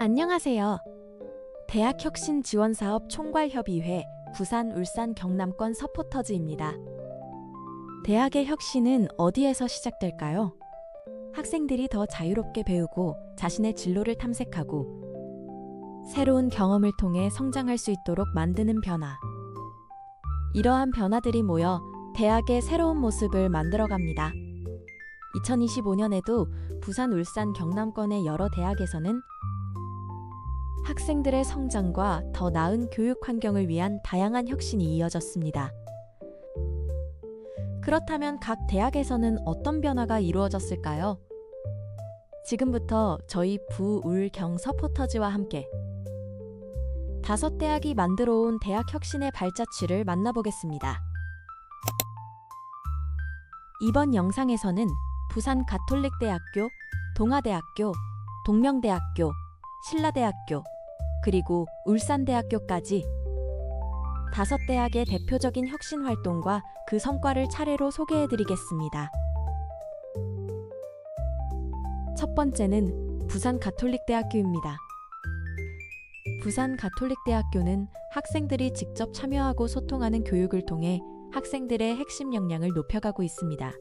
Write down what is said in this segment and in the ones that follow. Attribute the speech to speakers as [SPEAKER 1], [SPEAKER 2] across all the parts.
[SPEAKER 1] 안녕하세요. 대학혁신지원사업 총괄협의회 부산, 울산, 경남권 서포터즈입니다. 대학의 혁신은 어디에서 시작될까요? 학생들이 더 자유롭게 배우고 자신의 진로를 탐색하고 새로운 경험을 통해 성장할 수 있도록 만드는 변화. 이러한 변화들이 모여 대학의 새로운 모습을 만들어갑니다. 2025년에도 부산, 울산, 경남권의 여러 대학에서는 학생들의 성장과 더 나은 교육 환경을 위한 다양한 혁신이 이어졌습니다. 그렇다면 각 대학에서는 어떤 변화가 이루어졌을까요? 지금부터 저희 부, 울, 경 서포터즈와 함께 5대학이 만들어온 대학 혁신의 발자취를 만나보겠습니다. 이번 영상에서는 부산 가톨릭대학교, 동아대학교, 동명대학교, 신라대학교, 그리고 울산대학교까지 5대학의 대표적인 혁신 활동과 그 성과를 차례로 소개해드리겠습니다. 첫 번째는 부산 가톨릭대학교입니다. 부산 가톨릭대학교는 학생들이 직접 참여하고 소통하는 교육을 통해 학생들의 핵심 역량을 높여가고 있습니다.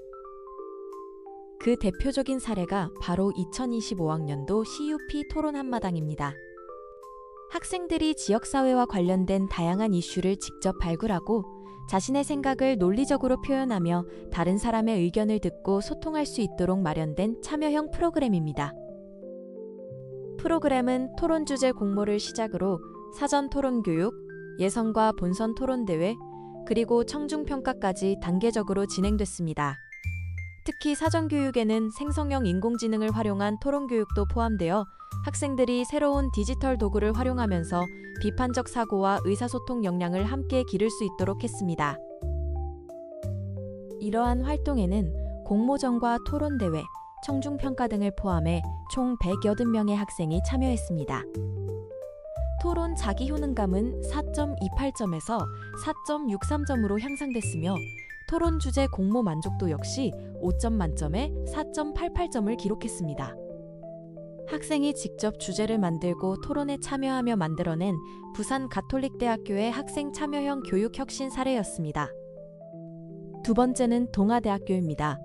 [SPEAKER 1] 그 대표적인 사례가 바로 2025학년도 CUP 토론 한마당입니다. 학생들이 지역사회와 관련된 다양한 이슈를 직접 발굴하고 자신의 생각을 논리적으로 표현하며 다른 사람의 의견을 듣고 소통할 수 있도록 마련된 참여형 프로그램입니다. 프로그램은 토론 주제 공모를 시작으로 사전 토론 교육, 예선과 본선 토론 대회, 그리고 청중평가까지 단계적으로 진행됐습니다. 특히 사전교육에는 생성형 인공지능을 활용한 토론교육도 포함되어 학생들이 새로운 디지털 도구를 활용하면서 비판적 사고와 의사소통 역량을 함께 기를 수 있도록 했습니다. 이러한 활동에는 공모전과 토론대회, 청중평가 등을 포함해 총 180명의 학생이 참여했습니다. 토론 자기효능감은 4.28점에서 4.63점으로 향상됐으며 토론 주제 공모 만족도 역시 5점 만점에 4.88점을 기록했습니다. 학생이 직접 주제를 만들고 토론에 참여하며 만들어낸 부산 가톨릭대학교의 학생 참여형 교육 혁신 사례였습니다. 두 번째는 동아대학교입니다.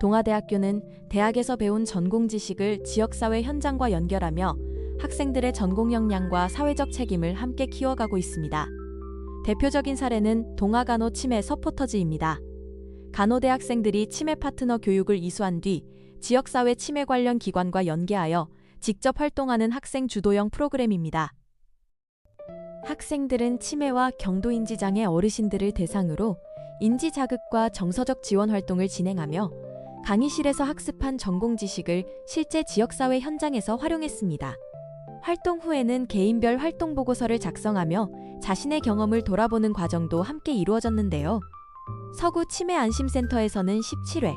[SPEAKER 1] 동아대학교는 대학에서 배운 전공 지식을 지역사회 현장과 연결하며 학생들의 전공 역량과 사회적 책임을 함께 키워가고 있습니다. 대표적인 사례는 동아간호 치매 서포터즈입니다. 간호대 학생들이 치매 파트너 교육을 이수한 뒤 지역사회 치매 관련 기관과 연계하여 직접 활동하는 학생 주도형 프로그램입니다. 학생들은 치매와 경도인지장애 어르신들을 대상으로 인지자극과 정서적 지원 활동을 진행하며 강의실에서 학습한 전공 지식을 실제 지역사회 현장에서 활용했습니다. 활동 후에는 개인별 활동 보고서를 작성하며 자신의 경험을 돌아보는 과정도 함께 이루어졌는데요. 서구 치매 안심센터에서는 17회,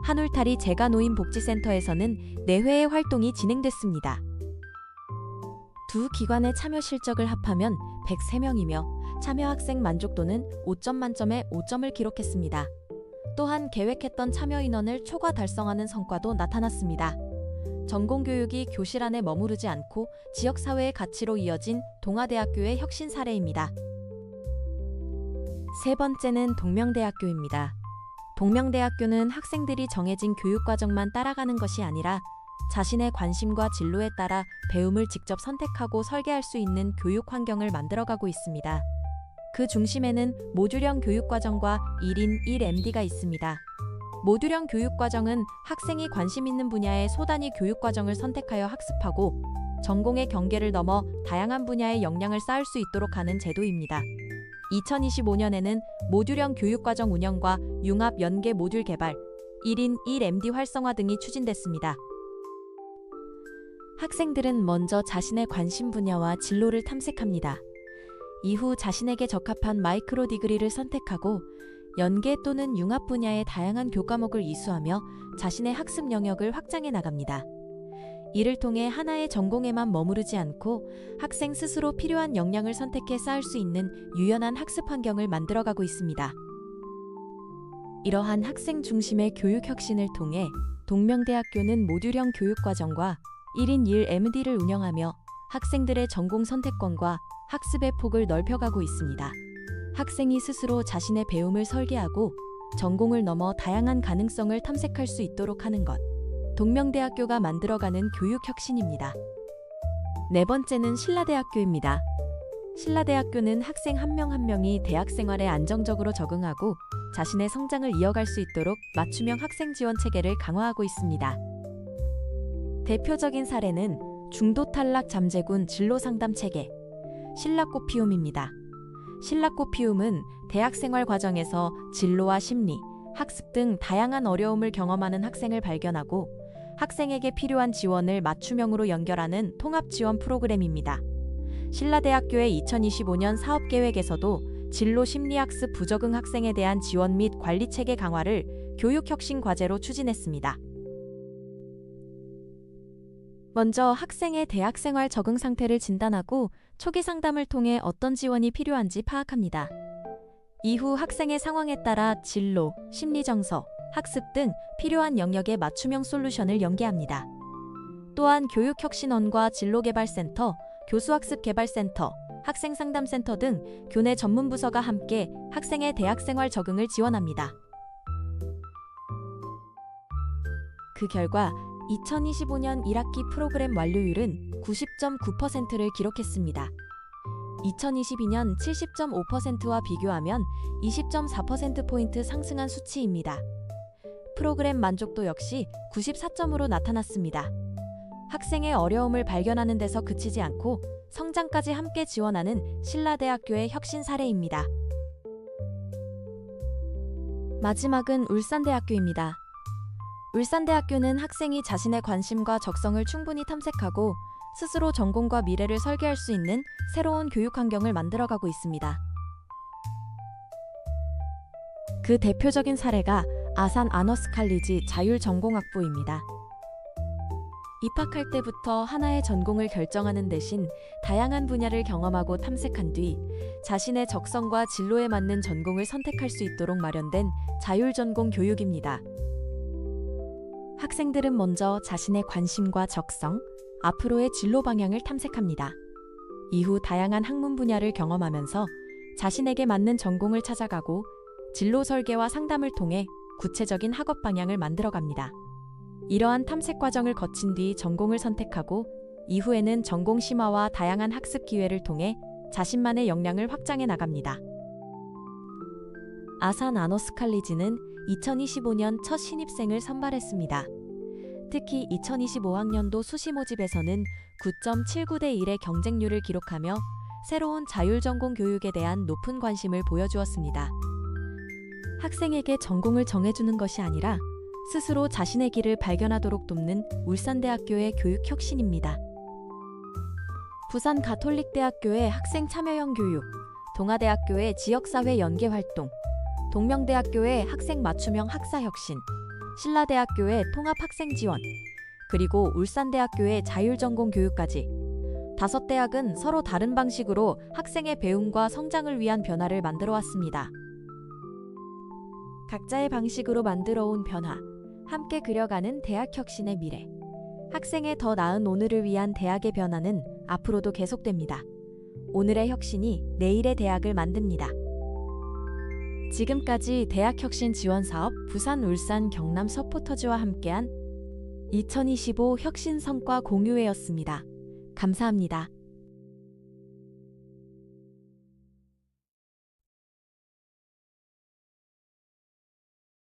[SPEAKER 1] 한울타리 재가노인복지센터에서는 4회의 활동이 진행됐습니다. 두 기관의 참여 실적을 합하면 103명이며 참여 학생 만족도는 5점 만점에 5점을 기록했습니다. 또한 계획했던 참여 인원을 초과 달성하는 성과도 나타났습니다. 전공교육이 교실 안에 머무르지 않고 지역사회의 가치로 이어진 동아대학교의 혁신 사례입니다. 세 번째는 동명대학교입니다. 동명대학교는 학생들이 정해진 교육과정만 따라가는 것이 아니라 자신의 관심과 진로에 따라 배움을 직접 선택하고 설계할 수 있는 교육 환경을 만들어가고 있습니다. 그 중심에는 모듈형 교육과정과 1인 1MD가 있습니다. 모듈형 교육과정은 학생이 관심 있는 분야의 소단위 교육과정을 선택하여 학습하고 전공의 경계를 넘어 다양한 분야의 역량을 쌓을 수 있도록 하는 제도입니다. 2025년에는 모듈형 교육과정 운영과 융합 연계 모듈 개발, 1인 1MD 활성화 등이 추진됐습니다. 학생들은 먼저 자신의 관심 분야와 진로를 탐색합니다. 이후 자신에게 적합한 마이크로 디그리를 선택하고 연계 또는 융합 분야의 다양한 교과목을 이수하며 자신의 학습 영역을 확장해 나갑니다. 이를 통해 하나의 전공에만 머무르지 않고 학생 스스로 필요한 역량을 선택해 쌓을 수 있는 유연한 학습 환경을 만들어가고 있습니다. 이러한 학생 중심의 교육 혁신을 통해 동명대학교는 모듈형 교육과정과 1인 1MD를 운영하며 학생들의 전공 선택권과 학습의 폭을 넓혀가고 있습니다. 학생이 스스로 자신의 배움을 설계하고 전공을 넘어 다양한 가능성을 탐색할 수 있도록 하는 것. 동명대학교가 만들어가는 교육혁신입니다. 네 번째는 신라대학교입니다. 신라대학교는 학생 한 명 한 명이 대학 생활에 안정적으로 적응하고 자신의 성장을 이어갈 수 있도록 맞춤형 학생 지원 체계를 강화하고 있습니다. 대표적인 사례는 중도 탈락 잠재군 진로 상담 체계, 신라꽃피움입니다. 신라꽃피움은 대학 생활 과정에서 진로와 심리, 학습 등 다양한 어려움을 경험하는 학생을 발견하고 학생에게 필요한 지원을 맞춤형으로 연결하는 통합 지원 프로그램입니다. 신라대학교의 2025년 사업계획에서도 진로 심리학습 부적응 학생에 대한 지원 및 관리 체계 강화를 교육혁신 과제로 추진했습니다. 먼저 학생의 대학 생활 적응 상태를 진단하고 초기 상담을 통해 어떤 지원이 필요한지 파악합니다. 이후 학생의 상황에 따라 진로, 심리정서, 학습 등 필요한 영역에 맞춤형 솔루션을 연계합니다. 또한 교육혁신원과 진로개발센터, 교수학습개발센터, 학생상담센터 등 교내 전문 부서가 함께 학생의 대학생활 적응을 지원합니다. 그 결과 2025년 1학기 프로그램 완료율은 90.9%를 기록했습니다. 2022년 70.5%와 비교하면 20.4%포인트 상승한 수치입니다. 프로그램 만족도 역시 94점으로 나타났습니다. 학생의 어려움을 발견하는 데서 그치지 않고 성장까지 함께 지원하는 신라대학교의 혁신 사례입니다. 마지막은 울산대학교입니다. 울산대학교는 학생이 자신의 관심과 적성을 충분히 탐색하고 스스로 전공과 미래를 설계할 수 있는 새로운 교육 환경을 만들어가고 있습니다. 그 대표적인 사례가 아산 아너스칼리지 자율전공학부입니다. 입학할 때부터 하나의 전공을 결정하는 대신 다양한 분야를 경험하고 탐색한 뒤 자신의 적성과 진로에 맞는 전공을 선택할 수 있도록 마련된 자율전공 교육입니다. 학생들은 먼저 자신의 관심과 적성, 앞으로의 진로 방향을 탐색합니다. 이후 다양한 학문 분야를 경험하면서 자신에게 맞는 전공을 찾아가고 진로 설계와 상담을 통해 구체적인 학업 방향을 만들어갑니다. 이러한 탐색 과정을 거친 뒤 전공을 선택하고 이후에는 전공 심화와 다양한 학습 기회를 통해 자신만의 역량을 확장해 나갑니다. 아산 아너스칼리지는 2025년 첫 신입생을 선발했습니다. 특히 2025학년도 수시 모집에서는 9.79대 1의 경쟁률을 기록하며 새로운 자율전공 교육에 대한 높은 관심을 보여주었습니다. 학생에게 전공을 정해주는 것이 아니라 스스로 자신의 길을 발견하도록 돕는 울산대학교의 교육혁신입니다. 부산 가톨릭대학교의 학생 참여형 교육, 동아대학교의 지역사회 연계활동, 동명대학교의 학생 맞춤형 학사혁신, 신라대학교의 통합학생지원, 그리고 울산대학교의 자율전공 교육까지 5대학은 서로 다른 방식으로 학생의 배움과 성장을 위한 변화를 만들어왔습니다. 각자의 방식으로 만들어온 변화, 함께 그려가는 대학혁신의 미래. 학생의 더 나은 오늘을 위한 대학의 변화는 앞으로도 계속됩니다. 오늘의 혁신이 내일의 대학을 만듭니다. 지금까지 대학혁신 지원사업 부산, 울산, 경남 서포터즈와 함께한 2025 혁신 성과 공유회였습니다. 감사합니다.